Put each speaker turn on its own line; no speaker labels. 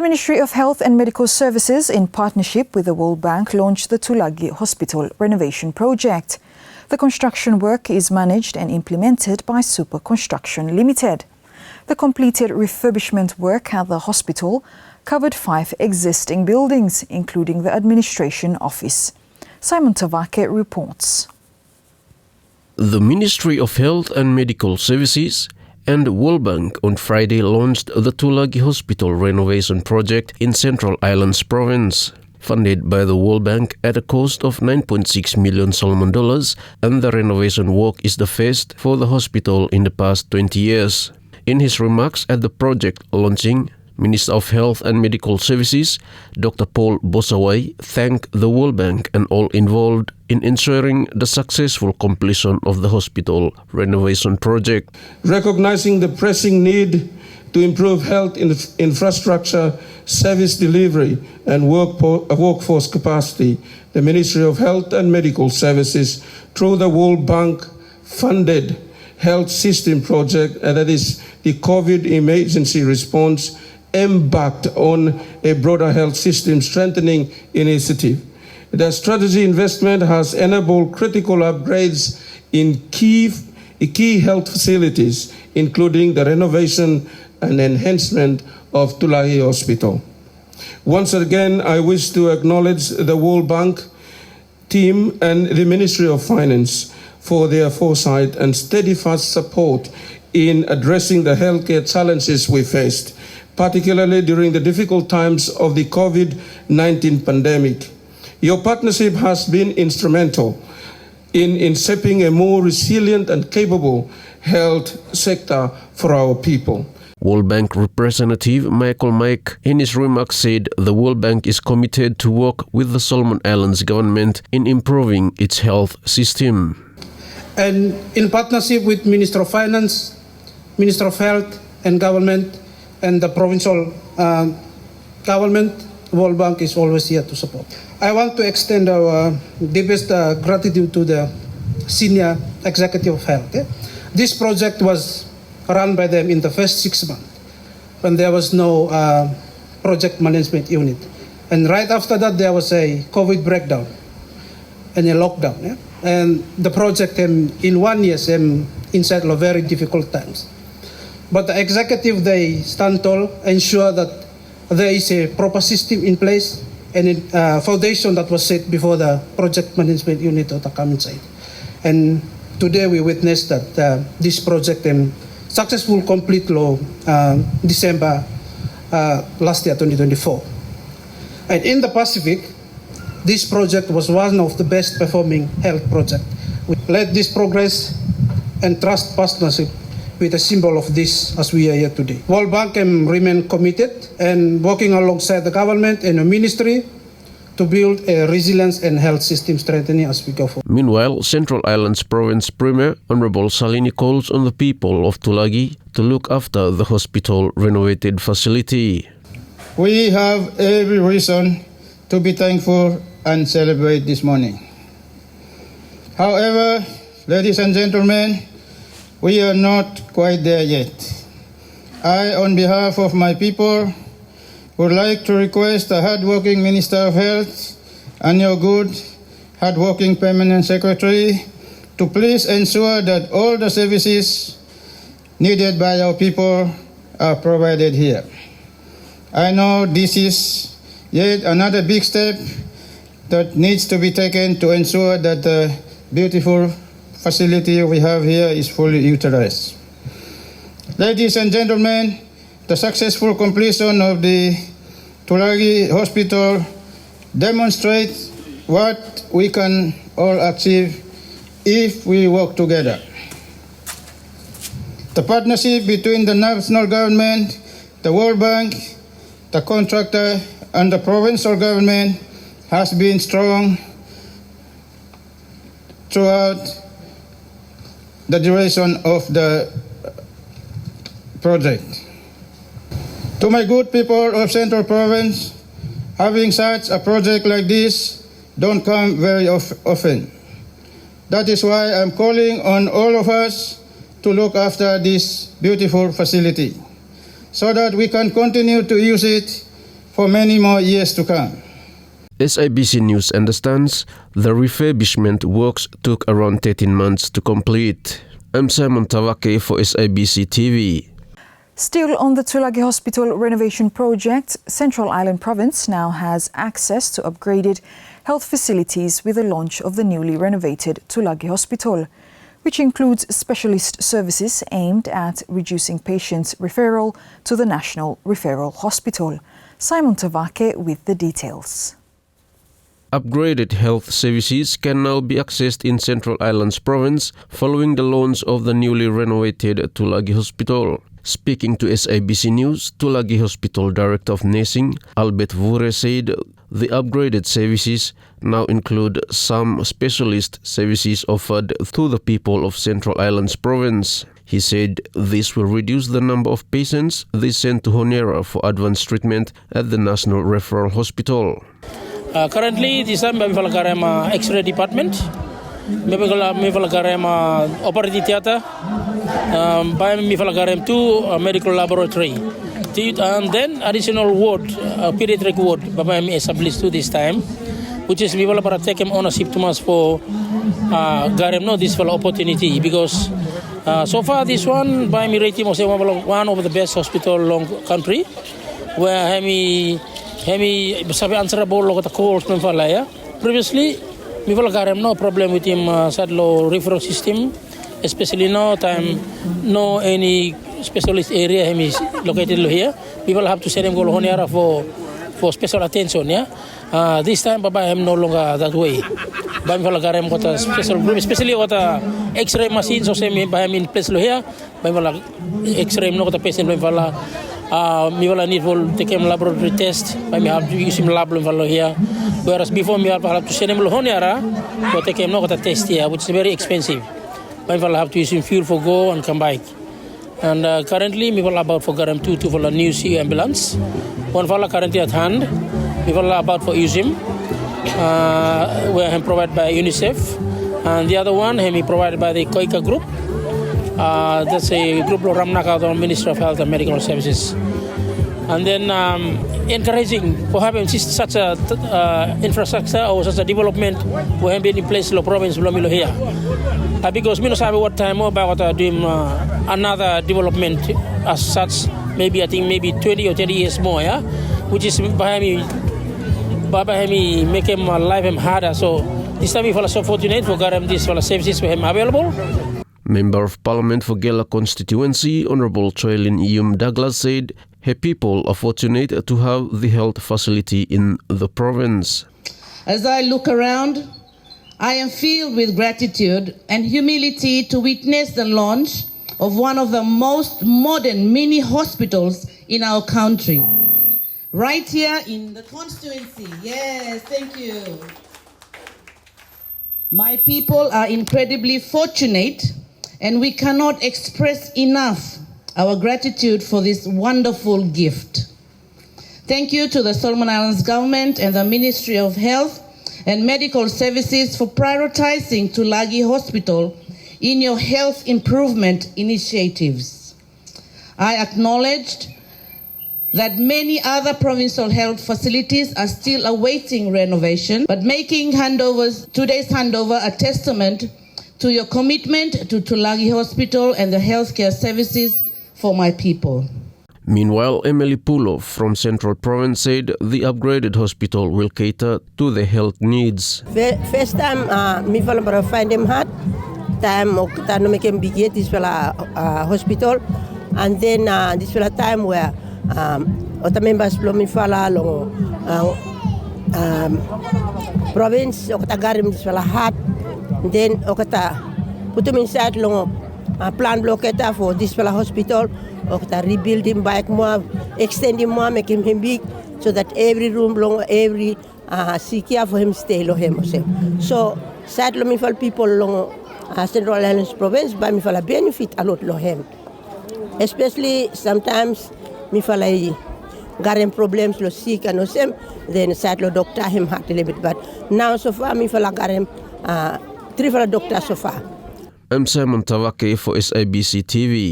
Ministry of Health and Medical Services, in partnership with the World Bank, launched the Tulagi Hospital Renovation Project. The construction work is managed and implemented by Super Construction Limited. The completed refurbishment work at the hospital covered 5 existing buildings, including the administration office. Simon Tavake reports.
The Ministry of Health and Medical Services and World Bank on Friday launched the Tulagi Hospital Renovation Project in Central Islands Province. Funded by the World Bank at a cost of 9.6 million Solomon dollars, and the renovation work is the first for the hospital in the past 20 years. In his remarks at the project launching, Minister of Health and Medical Services, Dr. Paul Bosawai, thanked the World Bank and all involved in ensuring the successful completion of the hospital renovation project.
Recognizing the pressing need to improve health infrastructure, service delivery, and workforce capacity, the Ministry of Health and Medical Services, through the World Bank, funded Health System Project, and that is the COVID emergency response, embarked on a broader health system strengthening initiative. The strategy investment has enabled critical upgrades in key health facilities, including the renovation and enhancement of Tulagi Hospital. Once again, I wish to acknowledge the World Bank team and the Ministry of Finance for their foresight and steadfast support in addressing the healthcare challenges we faced, particularly during the difficult times of the COVID-19 pandemic. Your partnership has been instrumental in shaping a more resilient and capable health sector for our people.
World Bank representative Michael Mike in his remarks said the World Bank is committed to work with the Solomon Islands government in improving its health system.
And in partnership with Minister of Finance, Minister of Health and Government, and the provincial government, World Bank is always here to support. I want to extend our deepest gratitude to the Senior Executive of Health. This project was run by them in the first 6 months when there was no project management unit. And right after that, there was a COVID breakdown and a lockdown. And the project in 1 year inside of very difficult times. But the executive, they stand tall, ensure that there is a proper system in place and a foundation that was set before the project management unit to come inside. And today we witnessed that this project successful complete December last year, 2024. And in the Pacific, this project was one of the best performing health projects. We led this progress and trust partnership with a symbol of this as we are here today. World Bank remain committed and working alongside the government and the ministry to build a resilience and health system strengthening as we go forward.
Meanwhile, Central Islands Province Premier Honorable Salini calls on the people of Tulagi to look after the hospital renovated facility.
We have every reason to be thankful and celebrate this morning. However, ladies and gentlemen, we are not quite there yet. I, on behalf of my people, would like to request the hard-working Minister of Health and your good, hard-working Permanent Secretary to please ensure that all the services needed by our people are provided here. I know this is yet another big step that needs to be taken to ensure that the beautiful facility we have here is fully utilized. Ladies and gentlemen, the successful completion of the Tulagi Hospital demonstrates what we can all achieve if we work together. The partnership between the national government, the World Bank, the contractor, and the provincial government has been strong throughout the duration of the project. To my good people of Central Province, having such a project like this don't come very often. That is why I'm calling on all of us to look after this beautiful facility so that we can continue to use it for many more years to come.
SIBC News understands the refurbishment works took around 13 months to complete. I'm Simon Tawake for SIBC TV.
Still on the Tulagi Hospital Renovation Project, Central Island Province now has access to upgraded health facilities with the launch of the newly renovated Tulagi Hospital, which includes specialist services aimed at reducing patients' referral to the National Referral Hospital. Simon Tawake with the details.
Upgraded health services can now be accessed in Central Islands Province following the launch of the newly renovated Tulagi Hospital. Speaking to SIBC News, Tulagi Hospital Director of Nursing, Albert Vure, said the upgraded services now include some specialist services offered to the people of Central Islands Province. He said this will reduce the number of patients they send to Honiara for advanced treatment at the National Referral Hospital.
Currently, this time we have X-ray department, we have operating theater, we have 2 medical laboratory, and then additional ward, pediatric ward, we established to this time, which is we will take ownership to us for this opportunity because so far this one by me rating was one of the best hospital long country where Hemi sabi answerable lo kata calls ya. Previously, we will have no problem with him sadlo referral system, especially no time, no any specialist area hemi is located here. We will have to send him go Honiara for special attention. Yeah, this time Baba him no longer that way. But we will have got a special group, especially got a X-ray machine. So same by him in place here. We will have X-ray no got a patient we will need to take him laboratory test. We have to use him lab here. Whereas before we have to send him to Honiara to take him no test here, which is very expensive. We will have to use him fuel for go and come back. And currently we will about for Garam 2 for a new sea ambulance. One for currently at hand. We will about for use him. Where him provided by UNICEF. And the other one him provided by the Koika group. That's a group of Ramnaka, the Ministry of Health and Medical Services. And then encouraging for having such a infrastructure or such a development we have been in place in the province of here. Because we don't have what time about doing another development as such, maybe I think maybe 20 or 30 years more, yeah? Which is behind me make him life him harder. So this time we feel so fortunate for getting these services for him available.
Member of Parliament for Gela constituency, Honourable Choylin Iyum Douglas said her people are fortunate to have the health facility in the province.
As I look around, I am filled with gratitude and humility to witness the launch of one of the most modern mini hospitals in our country. Right here in the constituency. Yes, thank you. My people are incredibly fortunate and we cannot express enough our gratitude for this wonderful gift. Thank you to the Solomon Islands government and the Ministry of Health and Medical Services for prioritizing Tulagi Hospital in your health improvement initiatives. I acknowledged that many other provincial health facilities are still awaiting renovation, but making today's handover a testament to your commitment to Tulagi Hospital and the healthcare services for my people.
Meanwhile, Emily Pulo from Central Province said the upgraded hospital will cater to the health needs.
First time, me follow find him hard. Time okta no make him begin this hospital, and then this time where other members blow me follow long province okta garim this hard. Then okta put him inside long plan blocketa for this hospital. Okta rebuilding back more, extending more, making him big, so that every room long, every seek care for him stay lo him. So sad lo me for people long Central Islands Province, but me for a benefit a lot lo him. Especially sometimes me for garden problems lo sick and same, then sad lo doctor him hard a little bit. But now so far me for garden 3 for doctor so far.
I'm Simon Tawake for SIBC TV.